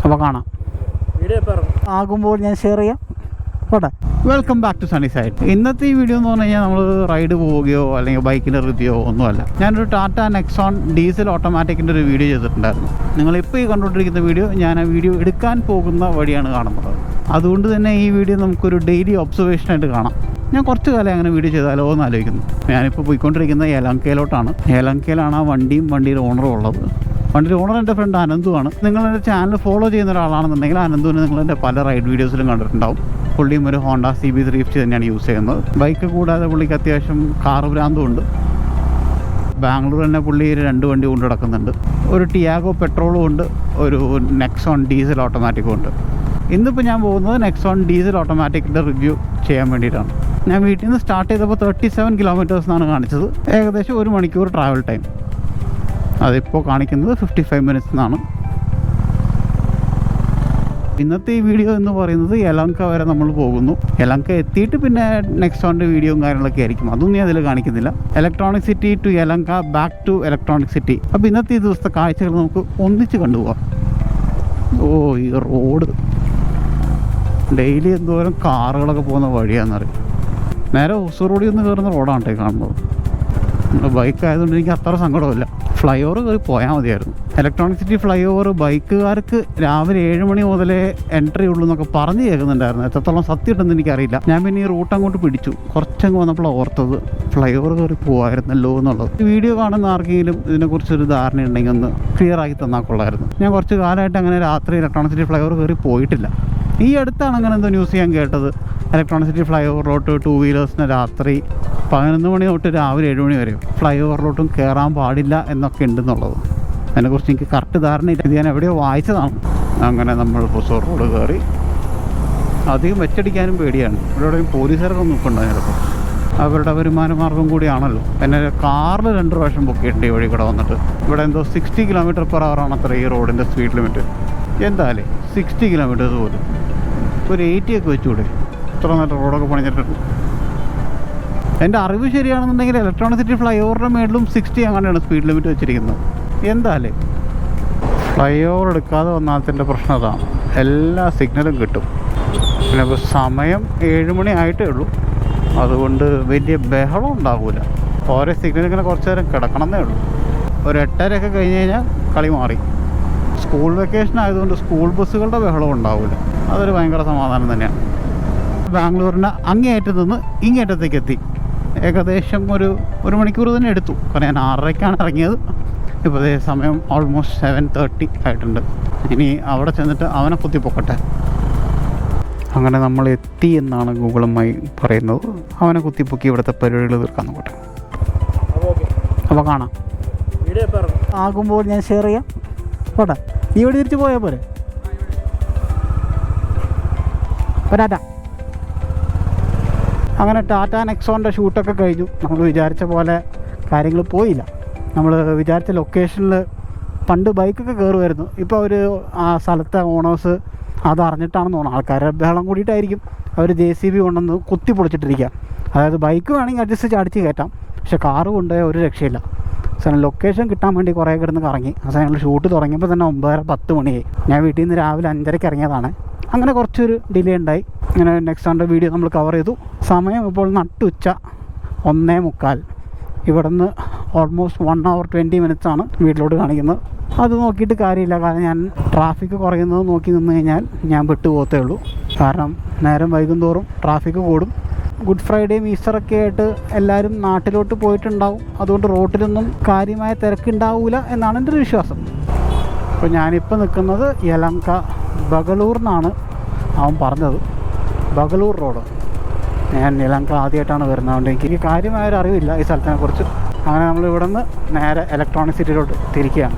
അപ്പോൾ കാണാം. ആകുമ്പോൾ ഞാൻ ഷെയർ ചെയ്യാം. പോട്ടെ. Welcome back to Sunny side. ഇന്നത്തെ ഈ വീഡിയോ എന്ന് പറഞ്ഞു കഴിഞ്ഞാൽ നമ്മൾ റൈഡ് പോവുകയോ അല്ലെങ്കിൽ ബൈക്കിൻ്റെ റിവ്യൂ ഒന്നുമല്ല. ഞാനൊരു ടാറ്റ നെക്സോൺ ഡീസൽ ഓട്ടോമാറ്റിക്കിൻ്റെ ഒരു വീഡിയോ ചെയ്തിട്ടുണ്ടായിരുന്നു. നിങ്ങളിപ്പോൾ ഈ കണ്ടുകൊണ്ടിരിക്കുന്ന വീഡിയോ ഞാൻ ആ വീഡിയോ എടുക്കാൻ പോകുന്ന വഴിയാണ് കാണുന്നത്. അതുകൊണ്ട് തന്നെ ഈ വീഡിയോ നമുക്കൊരു ഡെയിലി ഒബ്സർവേഷനായിട്ട് കാണാം. ഞാൻ കുറച്ച് കാലം അങ്ങനെ വീഡിയോ ചെയ്താലോ എന്ന് ആലോചിക്കുന്നു. ഞാനിപ്പോൾ പോയിക്കൊണ്ടിരിക്കുന്നത് യലഹങ്കയിലോട്ടാണ്. യലഹങ്കയിലാണ് ആ വണ്ടിയുടെ ഓണറും ഉള്ളത്. വണ്ടിയുടെ ഓണർ എൻ്റെ ഫ്രണ്ട് അനന്തുവാണ്. നിങ്ങളെൻ്റെ ചാനൽ ഫോളോ ചെയ്യുന്ന ഒരാളാണെന്നുണ്ടെങ്കിൽ അനന്തുവിനെ നിങ്ങളെൻ്റെ പല റൈഡ് വീഡിയോസിലും കണ്ടിട്ടുണ്ടാവും. പുള്ളിയും ഒരു ഹോണ്ട CB350 തന്നെയാണ് യൂസ് ചെയ്യുന്നത്. ബൈക്ക് കൂടാതെ പുള്ളിക്ക് അത്യാവശ്യം കാർ ഭ്രാന്തും ഉണ്ട്. ബാംഗ്ലൂർ തന്നെ പുള്ളി 2 വണ്ടി കൊണ്ട് നടക്കുന്നുണ്ട്. ഒരു ടിയാഗോ പെട്രോളും ഉണ്ട്, ഒരു നെക്സോൺ ഡീസൽ ഓട്ടോമാറ്റിക്കും ഉണ്ട്. ഇന്നിപ്പോൾ ഞാൻ പോകുന്നത് നെക്സോൺ ഡീസൽ ഓട്ടോമാറ്റിക്കിൻ്റെ റിവ്യൂ ചെയ്യാൻ വേണ്ടിയിട്ടാണ്. ഞാൻ വീട്ടിൽ നിന്ന് സ്റ്റാർട്ട് ചെയ്തപ്പോൾ 37 കിലോമീറ്റേഴ്സ് എന്നാണ് കാണിച്ചത്. ഏകദേശം 1 മണിക്കൂർ ട്രാവൽ ടൈം. അതിപ്പോൾ കാണിക്കുന്നത് 55 മിനിറ്റ്സ് എന്നാണ്. ഇന്നത്തെ ഈ വീഡിയോ എന്ന് പറയുന്നത് യലഹങ്ക വരെ നമ്മൾ പോകുന്നു. യലഹങ്ക എത്തിയിട്ട് പിന്നെ നെക്സോണിൻ്റെ വീഡിയോയും കാര്യങ്ങളൊക്കെ ആയിരിക്കും. അതൊന്നും ഞാൻ അതിൽ കാണിക്കുന്നില്ല. Electronic City to Yelahanka, back to Electronic City. അപ്പോൾ ഇന്നത്തെ ഈ ദിവസത്തെ കാഴ്ചകൾ നമുക്ക് ഒന്നിച്ച് കണ്ടുപോകാം. ഓ, ഈ റോഡ് ഡെയിലി എന്തോരം കാറുകളൊക്കെ പോകുന്ന വഴിയാണെന്നറിയാം. നേരെ ഹൊസൂർ റോഡിൽ നിന്ന് കയറുന്ന റോഡാണ് കാണുന്നത്. ബൈക്ക് ആയതുകൊണ്ട് എനിക്ക് അത്ര സങ്കടമില്ല. ഫ്ലൈ ഓവർ കയറി പോയാൽ മതിയായിരുന്നു. ഇലക്ട്രോണിക് സിറ്റി ഫ്ലൈ ഓവർ ബൈക്കുകാർക്ക് രാവിലെ 7 മണി മുതലേ എൻട്രി ഉള്ളൂ എന്നൊക്കെ പറഞ്ഞ് കേൾക്കുന്നുണ്ടായിരുന്നു. എത്രത്തോളം സത്യം ഉണ്ടെന്ന് എനിക്കറിയില്ല. ഞാൻ പിന്നെ ഈ റൂട്ട് അങ്ങോട്ട് പിടിച്ചു. കുറച്ചങ്ങ് വന്നപ്പോൾ ഓർത്തത് ഫ്ലൈ ഓവർ കയറി പോകാമായിരുന്നല്ലോ എന്നുള്ളത്. ഈ വീഡിയോ കാണുന്ന ആർക്കെങ്കിലും ഇതിനെക്കുറിച്ചൊരു ധാരണ ഉണ്ടെങ്കിൽ ഒന്ന് ക്ലിയർ ആക്കി തന്നാൽ കൊള്ളായിരുന്നു. ഞാൻ കുറച്ച് കാലമായിട്ട് അങ്ങനെ രാത്രി ഇലക്ട്രോണിക് സിറ്റി ഫ്ലൈ ഓവർ കയറി പോയിട്ടില്ല. ഈ അടുത്താണ് അങ്ങനെ എന്തോ ന്യൂസ് ചെയ്യാൻ കേട്ടത്. ഇലക്ട്രോണിക് സിറ്റി ഫ്ലൈ ഓവറിലോട്ട് 2 വീലേഴ്സിന് രാത്രി 11 മണി തൊട്ട് രാവിലെ 7 മണി വരെ ഫ്ലൈ ഓവറിലോട്ടും കയറാൻ പാടില്ല എന്നൊക്കെ ഉണ്ടെന്നുള്ളത്. അതിനെക്കുറിച്ച് എനിക്ക് കറക്റ്റ് ധാരണയില്ല. ഇത് ഞാൻ എവിടെയോ വായിച്ചതാണ്. അങ്ങനെ നമ്മൾ ഹൊസൂർ റോഡ് കയറി. അധികം വെച്ചടിക്കാനും പേടിയാണ്. ഇവിടെ പോലീസുകാരൊക്കെ നിൽക്കുന്നുണ്ടോ ചിലപ്പോൾ. അവരുടെ വരുമാന മാർഗം കൂടിയാണല്ലോ. എന്നെ കാറിൽ 2 പ്രാവശ്യം പൊക്കിയിട്ടുണ്ട് ഈ വഴി കൂടെ വന്നിട്ട്. ഇവിടെ എന്തോ 60 km/h അത്ര ഈ റോഡിൻ്റെ സ്പീഡ് ലിമിറ്റ്. എന്തായാലേ 60 കിലോമീറ്റേഴ്സ് പോലും. ഒരു 80 ഒക്കെ വെച്ചുകൂടെ? ഇത്ര നല്ല റോഡൊക്കെ പണിഞ്ഞിട്ടുണ്ട്. എൻ്റെ അറിവ് ശരിയാണെന്നുണ്ടെങ്കിൽ ഇലക്ട്രോണിക് സിറ്റി ഫ്ലൈ ഓവറിൻ്റെ മേളിലും 60 അങ്ങനെയാണ് സ്പീഡ് ലിമിറ്റ് വെച്ചിരിക്കുന്നത്. എന്തായാലേ ഫ്ലൈ ഓവർ എടുക്കാതെ വന്നാലത്തിൻ്റെ പ്രശ്നം അതാണ്. എല്ലാ സിഗ്നലും കിട്ടും. പിന്നെ ഇപ്പോൾ സമയം 7 മണി ആയിട്ടേ ഉള്ളൂ. അതുകൊണ്ട് വലിയ ബഹളം ഉണ്ടാകില്ല. ഓരോ സിഗ്നലിങ്ങനെ കുറച്ച് നേരം കിടക്കണമെന്നേ ഉള്ളൂ. ഒരു 8:30 ഒക്കെ കഴിഞ്ഞ് കഴിഞ്ഞാൽ കളി മാറി. സ്കൂൾ വെക്കേഷൻ ആയതുകൊണ്ട് സ്കൂൾ ബസ്സുകളുടെ ബഹളം ഉണ്ടാവില്ല. അതൊരു ഭയങ്കര സമാധാനം തന്നെയാണ്. ബാംഗ്ലൂരിൻ്റെ അങ്ങേയറ്റത്ത് നിന്ന് ഇങ്ങേറ്റത്തേക്ക് എത്തി. ഏകദേശം ഒരു മണിക്കൂർ തന്നെ എടുത്തു. കാരണം ഞാൻ 6:30ക്കാണ് ഇറങ്ങിയത്. ഇപ്പോൾ സമയം ഓൾമോസ്റ്റ് 7:30 ആയിട്ടുണ്ട്. ഇനി അവിടെ ചെന്നിട്ട് അവനെ കുത്തിപ്പൊക്കട്ടെ. അങ്ങനെ നമ്മൾ എത്തി എന്നാണ് ഗൂഗിളുമായി പറയുന്നത്. അവനെ കുത്തിപ്പൊക്കി ഇവിടുത്തെ പരിപാടികൾ തീർക്കാൻ നോക്കട്ടെ. അപ്പോൾ കാണാം. ആകുമ്പോൾ ഞാൻ ഷെയർ ചെയ്യാം. പോട്ടെ. നീ ഇവിടെ തിരിച്ച് പോയാൽ പോരെ? ടാറ്റ. അങ്ങനെ ടാറ്റ നെക്സോണിൻ്റെ ഷൂട്ടൊക്കെ കഴിഞ്ഞു. നമ്മൾ വിചാരിച്ച പോലെ കാര്യങ്ങൾ പോയില്ല. നമ്മൾ വിചാരിച്ച ലൊക്കേഷനിൽ പണ്ട് ബൈക്കൊക്കെ കയറുമായിരുന്നു. ഇപ്പോൾ അവർ ആ സ്ഥലത്തെ ഓണേഴ്സ് അതറിഞ്ഞിട്ടാണെന്ന് തോന്നുന്നു. ആൾക്കാരുടെ ബഹളം കൂടിയിട്ടായിരിക്കും അവർ JCB കൊണ്ടുവന്ന് കുത്തി പൊളിച്ചിട്ടിരിക്കുക. അതായത് ബൈക്ക് വേണമെങ്കിൽ അഡ്ജസ്റ്റ് ചാടിച്ച് കയറ്റാം, പക്ഷേ കാറ് കൊണ്ടുപോയാൽ ഒരു രക്ഷയില്ല. സാധനം ലൊക്കേഷൻ കിട്ടാൻ വേണ്ടി കുറേ കിടന്ന് കറങ്ങി. ആ സമയം ഷൂട്ട് തുടങ്ങിയപ്പോൾ തന്നെ 9:30-10 മണിയായി. ഞാൻ വീട്ടിൽ നിന്ന് രാവിലെ 5:30 ഇറങ്ങിയതാണ്. അങ്ങനെ കുറച്ചൊരു ഡിലേ ഉണ്ടായി. ഇങ്ങനെ നെക്സോണിൻ്റെ വീഡിയോ നമ്മൾ കവർ ചെയ്തു. സമയം ഇപ്പോൾ നട്ടുച്ച 1:45. ഇവിടെ നിന്ന് ഓൾമോസ്റ്റ് 1 hour 20 minutes ആണ് വീട്ടിലോട്ട് കാണിക്കുന്നത്. അത് നോക്കിയിട്ട് കാര്യമില്ല. കാരണം ഞാൻ ട്രാഫിക്ക് കുറയുന്നത് നോക്കി നിന്ന് കഴിഞ്ഞാൽ ഞാൻ വിട്ടുപോകത്തേ ഉള്ളൂ. കാരണം നേരം വൈകുന്തോറും ട്രാഫിക്ക് കൂടും. ഗുഡ് ഫ്രൈഡേയും ഈസ്റ്ററൊക്കെ ആയിട്ട് എല്ലാവരും നാട്ടിലോട്ട് പോയിട്ടുണ്ടാവും. അതുകൊണ്ട് റോഡിലൊന്നും കാര്യമായ തിരക്കുണ്ടാവില്ല എന്നാണ് എൻ്റെ ഒരു വിശ്വാസം. അപ്പോൾ ഞാനിപ്പോൾ നിൽക്കുന്നത് യലഹങ്ക ബഗളൂറിനാണ് അവൻ പറഞ്ഞത്. ബഗളൂർ റോഡ്. ഞാൻ യലഹങ്ക ആദ്യമായിട്ടാണ് വരുന്നത്. അതുകൊണ്ട് എനിക്ക് കാര്യമായൊരു അറിവില്ല ഈ സ്ഥലത്തിനെക്കുറിച്ച്. അങ്ങനെ നമ്മൾ ഇവിടെ നിന്ന് നേരെ ഇലക്ട്രോണിക് സിറ്റിയിലോട്ട് തിരിക്കുകയാണ്.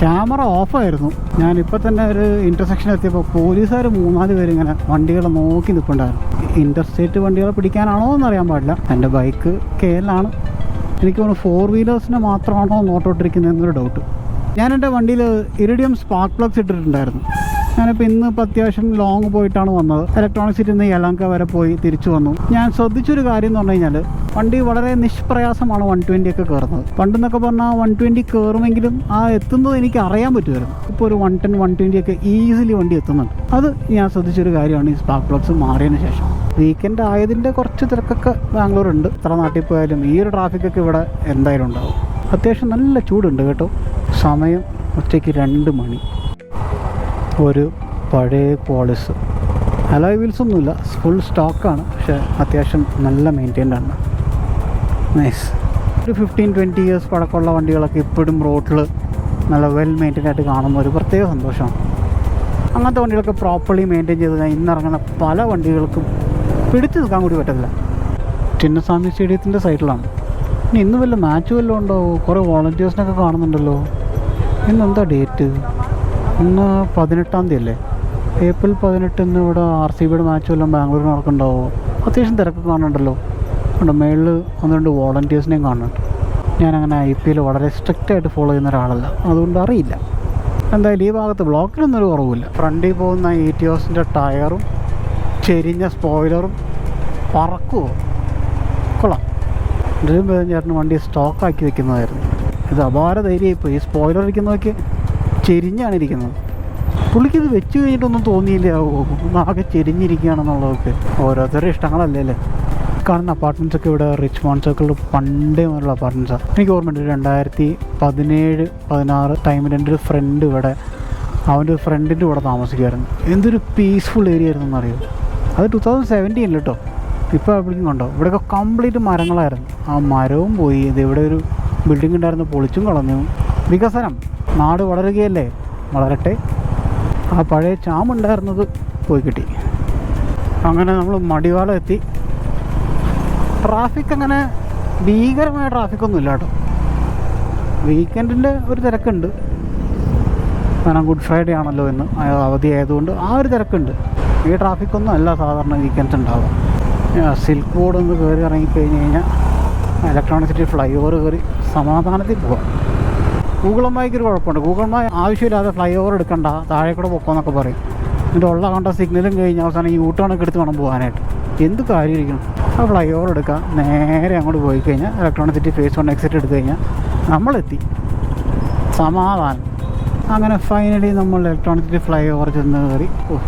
ക്യാമറ ഓഫായിരുന്നു. ഞാനിപ്പോൾ തന്നെ ഒരു ഇൻ്റർസെക്ഷൻ എത്തിയപ്പോൾ പോലീസുകാർ 3-4 പേര് ഇങ്ങനെ വണ്ടികളെ നോക്കി നിൽപ്പുണ്ടായിരുന്നു. ഇൻ്റർസ്റ്റേറ്റ് വണ്ടികളെ പിടിക്കാനാണോ എന്നറിയാൻ പാടില്ല. എൻ്റെ ബൈക്ക് KL-ആണ്. എനിക്ക് തോന്നുന്നു 4 വീലേഴ്സിനെ മാത്രമാണോ നോട്ടോട്ടിരിക്കുന്നത് എന്നൊരു ഡൗട്ട്. ഞാൻ എൻ്റെ വണ്ടിയിൽ ഇറിഡിയം സ്പാർക്ക് പ്ലഗ്സ് ഇട്ടിട്ടുണ്ടായിരുന്നു. ഞാനിപ്പോൾ ഇന്നിപ്പോൾ അത്യാവശ്യം ലോങ് പോയിട്ടാണ് വന്നത്. ഇലക്ട്രോണിക് സിറ്റിയിൽ നിന്ന് യലഹങ്ക വരെ പോയി തിരിച്ചു വന്നു. ഞാൻ ശ്രദ്ധിച്ചൊരു കാര്യം എന്ന് പറഞ്ഞു കഴിഞ്ഞാൽ വണ്ടി വളരെ നിഷ്പ്രയാസമാണ് 120 ഒക്കെ കയറുന്നത്. പണ്ടെന്നൊക്കെ പറഞ്ഞാൽ 120 കയറുമെങ്കിലും ആ എത്തുന്നത് എനിക്ക് അറിയാൻ പറ്റുമായിരുന്നു. ഇപ്പോൾ ഒരു 110 120 ഒക്കെ ഈസിലി വണ്ടി എത്തുന്നുണ്ട്. അത് ഞാൻ ശ്രദ്ധിച്ചൊരു കാര്യമാണ് ഈ സ്പാർക്ക് പ്ലഗ്സ് മാറിയതിന് ശേഷം. വീക്കെൻഡ് ആയതിൻ്റെ കുറച്ച് തിരക്കൊക്കെ ബാംഗ്ലൂരുണ്ട്. എത്ര നാട്ടിൽ പോയാലും ഈ ഒരു ട്രാഫിക്കൊക്കെ ഇവിടെ എന്തായാലും ഉണ്ടാവും. അത്യാവശ്യം നല്ല ചൂടുണ്ട് കേട്ടോ. സമയം ഉച്ചയ്ക്ക് 2 മണി. ഒരു പഴയ പോളിസ്, അലോയ് വീൽസ് ഒന്നുമില്ല, ഫുൾ സ്റ്റോക്കാണ്. പക്ഷേ അത്യാവശ്യം നല്ല മെയിൻറ്റൈൻഡ് ആണ്. നൈസ്. ഒരു 15-20 ഇയേഴ്സ് പഴക്കമുള്ള വണ്ടികളൊക്കെ ഇപ്പോഴും റോഡിൽ നല്ല വെൽ മെയിൻറ്റൈൻഡ് ആയിട്ട് കാണുമ്പോൾ ഒരു പ്രത്യേക സന്തോഷമാണ്. അങ്ങനത്തെ വണ്ടികളൊക്കെ പ്രോപ്പർലി മെയിൻറ്റെയിൻ ചെയ്ത് കഴിഞ്ഞാൽ ഇന്നിറങ്ങുന്ന പല വണ്ടികൾക്കും പിടിച്ചു നിൽക്കാൻ കൂടി പറ്റില്ല. ചിന്നസ്വാമി സ്റ്റേഡിയത്തിൻ്റെ സൈഡിലാണ്. ഇന്ന് വല്ല മാച്ച് വല്ലതും ഉണ്ടോ? കുറേ വോളണ്ടിയേഴ്സിനൊക്കെ കാണുന്നുണ്ടല്ലോ. ഇന്നെന്താ ഡേറ്റ്? ഇന്ന് 18-ാം തീയതി അല്ലേ? ഏപ്രിൽ 18 ഇവിടെ RCBയുടെ മാച്ച് വല്ലതും ബാംഗ്ലൂരിൽ നടക്കുന്നുണ്ടാവോ? അത്യാവശ്യം തിരക്ക് കാണുന്നുണ്ടല്ലോ. ഉണ്ട് മേളിൽ 1-2 വോളണ്ടിയേഴ്സിനെയും കാണുന്നുണ്ട്. ഞാനങ്ങനെ IPL വളരെ സ്ട്രിക്റ്റായിട്ട് ഫോളോ ചെയ്യുന്ന ഒരാളല്ല, അതുകൊണ്ട് അറിയില്ല. എന്തായാലും ഈ ഭാഗത്ത് ബ്ലോക്കിലൊന്നും ഒരു കുറവില്ല. ഫ്രണ്ടിൽ പോകുന്ന ETOസിൻ്റെ ടയറും ചെരിഞ്ഞ സ്പോയിലറും പറക്കുമോ? കൊള്ളാം. ഇതിലും പേരും ചേട്ടന് വണ്ടി സ്റ്റോക്കാക്കി വെക്കുന്നതായിരുന്നു. ഇത് അപാര ധൈര്യമായിപ്പോൾ. ഈ സ്പോയിലർ ഇരിക്കുന്നതൊക്കെ ചെരിഞ്ഞാണ് ഇരിക്കുന്നത്. പുള്ളിക്കിത് വെച്ച് കഴിഞ്ഞിട്ടൊന്നും തോന്നിയില്ല ആകെ ചെരിഞ്ഞിരിക്കുകയാണെന്നുള്ളതൊക്കെ. ഓരോരുത്തരുടെ ഇഷ്ടങ്ങളല്ലേ അല്ലേ. കാണുന്ന അപ്പാർട്ട്മെൻറ്റ്സൊക്കെ ഇവിടെ റിച്ച്മോണ്ട് സർക്കിളിൽ പണ്ടേ മുതലുള്ള അപ്പാർട്ട്മെൻറ്റ്സാണ്. എനിക്ക് ഓർമ്മയുണ്ട് 2017-16 ടൈമിൽ എൻ്റെ ഒരു ഫ്രണ്ട് ഇവിടെ, അവൻ്റെ ഒരു ഫ്രണ്ടിൻ്റെ കൂടെ താമസിക്കുമായിരുന്നു. എന്തൊരു പീസ്ഫുൾ ഏരിയ ആയിരുന്നു എന്നറിയോ. അത് 2017 കേട്ടോ. ഇപ്പോൾ എവിടേക്കും കണ്ടോ, ഇവിടെയൊക്കെ കംപ്ലീറ്റ് മരങ്ങളായിരുന്നു. ആ മരവും പോയി. ഇത് ഇവിടെ ഒരു ബിൽഡിംഗ് ഉണ്ടായിരുന്നു, പൊളിച്ചും കളഞ്ഞു. വികസനം, നാട് വളരുകയല്ലേ, വളരട്ടെ. ആ പഴയ ചാമുണ്ടായിരുന്നത് പോയി കിട്ടി. അങ്ങനെ നമ്മൾ മടിവാളം എത്തി. ട്രാഫിക് അങ്ങനെ ഭീകരമായ ട്രാഫിക്കൊന്നുമില്ല കേട്ടോ. വീക്കെൻഡിൻ്റെ ഒരു തിരക്കുണ്ട്, കാരണം ഗുഡ് ഫ്രൈഡേ ആണല്ലോ ഇന്ന്, അവധി ആയതുകൊണ്ട് ആ ഒരു തിരക്കുണ്ട്. ഈ ട്രാഫിക്കൊന്നും അല്ല സാധാരണ വീക്കെൻഡ്സ് ഉണ്ടാവുക. സിൽക്ക് ബോർഡ് ഒന്ന് കയറി ഇറങ്ങിക്കഴിഞ്ഞ് കഴിഞ്ഞാൽ ഇലക്ട്രോണിക് സിറ്റി ഫ്ലൈ ഓവർ കയറി സമാധാനത്തിൽ പോകാം. ഗൂഗിൾ മായ്ക്കൊരു കുഴപ്പമുണ്ട്. ഗൂഗിൾ മായ് ആവശ്യമില്ലാതെ ഫ്ലൈ ഓവർ എടുക്കണ്ട, താഴെ കൂടെ പൊക്കോന്നൊക്കെ പറയും. എന്നിട്ട് ഉള്ള കണ്ട സിഗ്നലും കഴിഞ്ഞ് അവസാനം യൂട്ടേണൊക്കെ എടുത്ത് വേണം പോകാനായിട്ട്. എന്ത് കാര്യമായിരിക്കണം. ആ ഫ്ലൈ ഓവർ എടുക്കുക, നേരെ അങ്ങോട്ട് പോയി കഴിഞ്ഞാൽ ഇലക്ട്രോണിക് സിറ്റി ഫേസ് 1 എക്സിറ്റ് എടുത്തു കഴിഞ്ഞാൽ നമ്മളെത്തി, സമാധാനം. അങ്ങനെ ഫൈനലി നമ്മൾ ഇലക്ട്രോണിക് സിറ്റി ഫ്ലൈ ഓവർ ചെന്ന് കയറി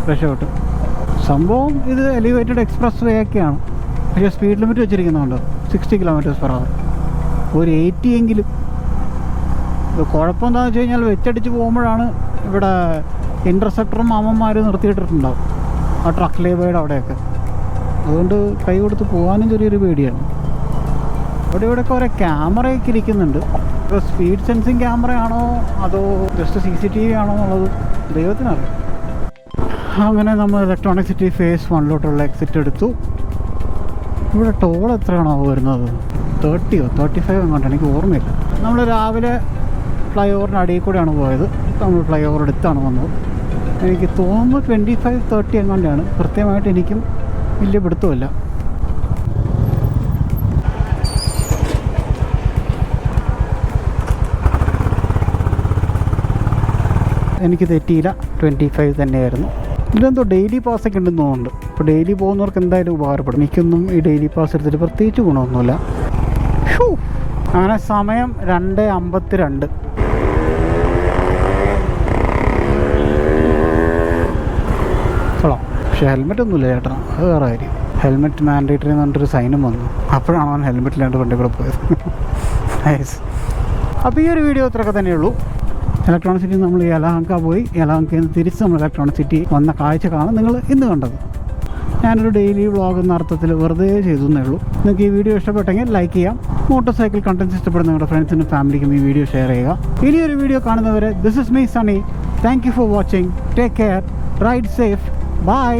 രക്ഷപ്പെട്ടു. സംഭവം ഇത് എലിവേറ്റഡ് എക്സ്പ്രസ് വേ ഒക്കെയാണ്, പക്ഷേ സ്പീഡ് ലിമിറ്റ് വെച്ചിരിക്കുന്നുണ്ട് 60 km/h. ഒരു 80 എങ്കിലും. കുഴപ്പമെന്താണെന്ന് വെച്ച് കഴിഞ്ഞാൽ വെച്ചടിച്ച് പോകുമ്പോഴാണ് ഇവിടെ ഇൻ്റർസെപ്റ്ററും മാമന്മാർ നിർത്തിയിട്ടിട്ടുണ്ടാവും ആ ട്രക്ക് ലേബയുടെ അവിടെയൊക്കെ. അതുകൊണ്ട് കൈ കൊടുത്ത് പോകാനും ചെറിയൊരു പേടിയാണ്. ഇവിടെയൊക്കെ ഓരോ ക്യാമറയൊക്കെ ഇരിക്കുന്നുണ്ട്. ഇപ്പോൾ സ്പീഡ് സെൻസിങ് ക്യാമറയാണോ അതോ ജസ്റ്റ് CCTV ആണോ എന്നുള്ളത് ദൈവത്തിനറിയാം. അങ്ങനെ നമ്മൾ ഇലക്ട്രോണിക് സിറ്റി ഫേസ് 1 എക്സിറ്റ് എടുത്തു. ഇവിടെ ടോൾ എത്രയാണോ വരുന്നത്? 30-ഓ 35 എങ്ങോട്ടാണ്, എനിക്ക് ഓർമ്മയില്ല. നമ്മൾ രാവിലെ ഫ്ലൈ ഓവറിൻ്റെ അടിയിൽ കൂടെയാണ് പോയത്. നമ്മൾ ഫ്ലൈ ഓവർ എടുത്താണ് വന്നത്. എനിക്ക് തോന്നുന്നു 25-30 എങ്ങോട്ടാണ്. കൃത്യമായിട്ട് എനിക്കും വലിയ പിടുത്തമില്ല. എനിക്ക് തെറ്റിയില്ല, 25 തന്നെയായിരുന്നു. ഇതിലെന്തോ ഡെയിലി പാസ്സൊക്കെ ഉണ്ടെന്ന് തോന്നുന്നുണ്ട്. ഇപ്പോൾ ഡെയിലി പോകുന്നവർക്ക് എന്തായാലും ഉപകാരപ്പെടും. എനിക്കൊന്നും ഈ ഡെയിലി പാസ് എടുത്തിട്ട് പ്രത്യേകിച്ച് ഗുണമൊന്നുമില്ല. അങ്ങനെ സമയം 2:52. കൊള്ളാം. പക്ഷേ ഹെൽമെറ്റ് ഒന്നുമില്ല ചേട്ടാ, അത് വേറെ കാര്യം. ഹെൽമെറ്റ് മാൻഡേറ്ററി എന്ന് പറഞ്ഞിട്ടൊരു സൈനും വന്നു. അപ്പോഴാണ് അവൻ ഹെൽമെറ്റിലാണ്ട് വണ്ടി കൂടെ പോയത്. നൈസ്. അപ്പോൾ ഈ ഒരു വീഡിയോ ഇത്രയൊക്കെ തന്നെയുള്ളൂ. ഇലക്ട്രോണിക് സിറ്റി നമ്മൾ യലഹങ്ക പോയി, യലഹങ്കയിൽ നിന്ന് തിരിച്ച് നമ്മൾ ഇലക്ട്രോണിക് സിറ്റി വന്ന കാഴ്ചകളാണ് നിങ്ങൾ ഇന്ന് കണ്ടത്. ഞാനൊരു ഡെയിലി വ്ളോഗ് എന്ന അർത്ഥത്തിൽ വെറുതെ ചെയ്തു എന്നേ ഉള്ളൂ. നിങ്ങൾക്ക് ഈ വീഡിയോ ഇഷ്ടപ്പെട്ടെങ്കിൽ ലൈക്ക് ചെയ്യാം. മോട്ടോർ സൈക്കിൾ കണ്ടൻസ് ഇഷ്ടപ്പെടുന്ന നിങ്ങളുടെ ഫ്രണ്ട്സിനും ഫാമിലിക്കും ഈ വീഡിയോ ഷെയർ ചെയ്യുക. ഇനിയൊരു വീഡിയോ കാണുന്നവരെ this is me Sunny. Thank you for watching. Take care. Ride safe. By.